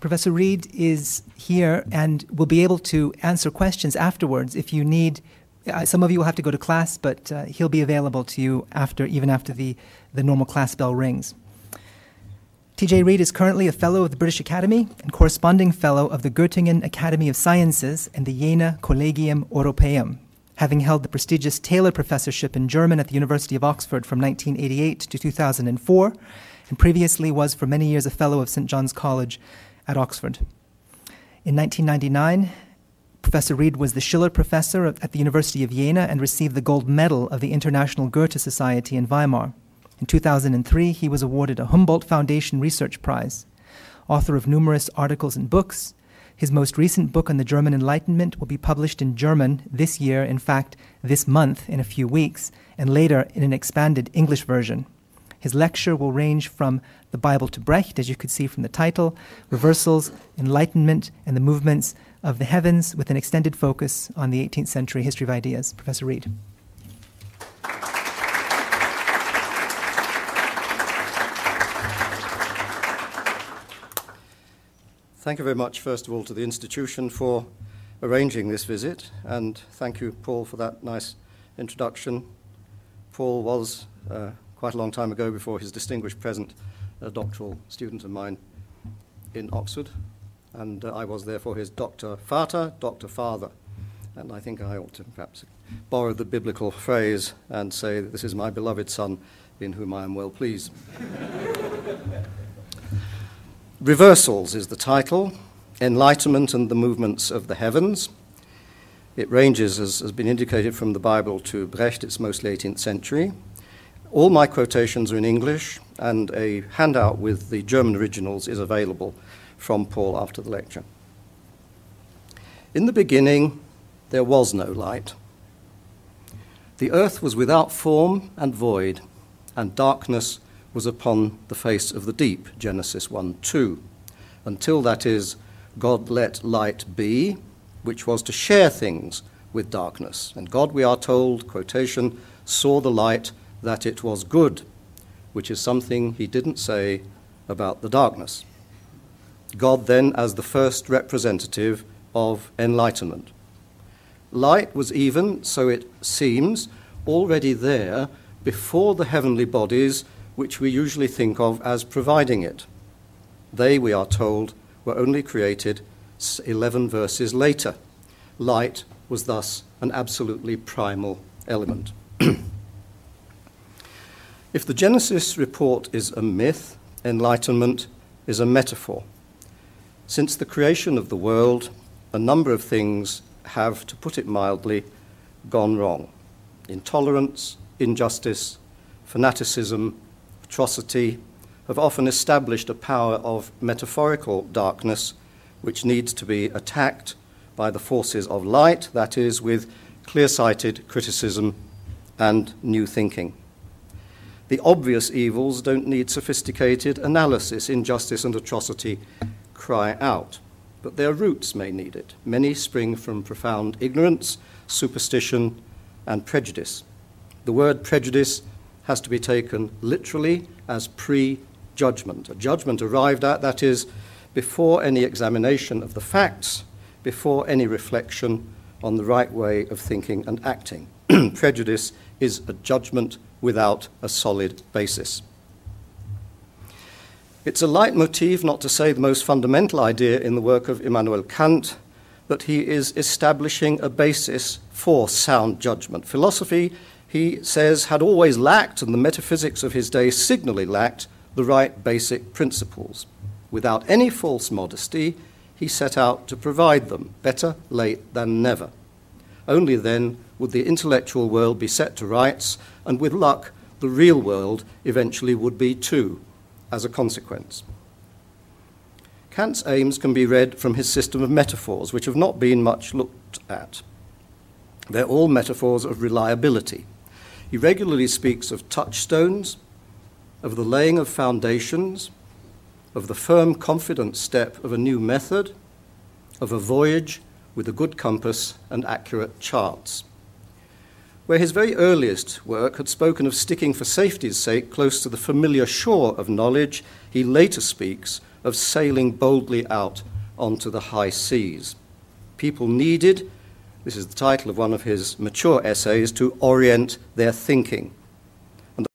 Professor Reid is here and will be able to answer questions afterwards if you need. Some of you will have to go to class, but he'll be available to you even after the normal class bell rings. T.J. Reid is currently a Fellow of the British Academy and Corresponding Fellow of the Göttingen Academy of Sciences and the Jena Collegium Europaeum, having held the prestigious Taylor Professorship in German at the University of Oxford from 1988 to 2004, and previously was for many years a Fellow of St. John's College at Oxford. In 1999, Professor Reid was the Schiller Professor at the University of Jena and received the Gold Medal of the International Goethe Society in Weimar. In 2003, he was awarded a Humboldt Foundation Research Prize. Author of numerous articles and books, his most recent book on the German Enlightenment will be published in German this year, in fact, this month in a few weeks, and later in an expanded English version. His lecture will range from the Bible to Brecht, as you could see from the title, Reversals, Enlightenment, and the Movements of the Heavens, with an extended focus on the 18th century history of ideas. Professor Reid. Thank you very much, first of all, to the institution for arranging this visit, and thank you, Paul, for that nice introduction. Paul was, quite a long time ago, before his distinguished present, a doctoral student of mine in Oxford, and I was therefore his Dr. Vater, Dr. Father, and I think I ought to perhaps borrow the biblical phrase and say that this is my beloved son in whom I am well pleased. Reversals is the title, Enlightenment and the Movements of the Heavens. It ranges, as has been indicated, from the Bible to Brecht. It's mostly 18th century. All my quotations are in English, and a handout with the German originals is available from Paul after the lecture. In the beginning, there was no light. The earth was without form and void, and darkness was upon the face of the deep, Genesis 1:2, until, that is, God let light be, which was to share things with darkness. And God, we are told, quotation, saw the light that it was good, which is something he didn't say about the darkness. God then as the first representative of enlightenment. Light was even, so it seems, already there before the heavenly bodies which we usually think of as providing it. They, we are told, were only created 11 verses later. Light was thus an absolutely primal element. If the Genesis report is a myth, enlightenment is a metaphor. Since the creation of the world, a number of things have, to put it mildly, gone wrong. Intolerance, injustice, fanaticism, atrocity have often established a power of metaphorical darkness which needs to be attacked by the forces of light, that is, with clear-sighted criticism and new thinking. The obvious evils don't need sophisticated analysis. Injustice and atrocity cry out, but their roots may need it. Many spring from profound ignorance, superstition, and prejudice. The word prejudice has to be taken literally as pre-judgment, a judgment arrived at, that is, before any examination of the facts, before any reflection on the right way of thinking and acting. Prejudice is a judgment without a solid basis. It's a leitmotif, not to say the most fundamental idea in the work of Immanuel Kant, that he is establishing a basis for sound judgment. Philosophy, he says, had always lacked, and the metaphysics of his day signally lacked, the right basic principles. Without any false modesty, he set out to provide them, better late than never. Only then would the intellectual world be set to rights, and with luck, the real world eventually would be too, as a consequence. Kant's aims can be read from his system of metaphors, which have not been much looked at. They're all metaphors of reliability. He regularly speaks of touchstones, of the laying of foundations, of the firm, confident step of a new method, of a voyage with a good compass and accurate charts. Where his very earliest work had spoken of sticking for safety's sake close to the familiar shore of knowledge, he later speaks of sailing boldly out onto the high seas. People needed, this is the title of one of his mature essays, to orient their thinking.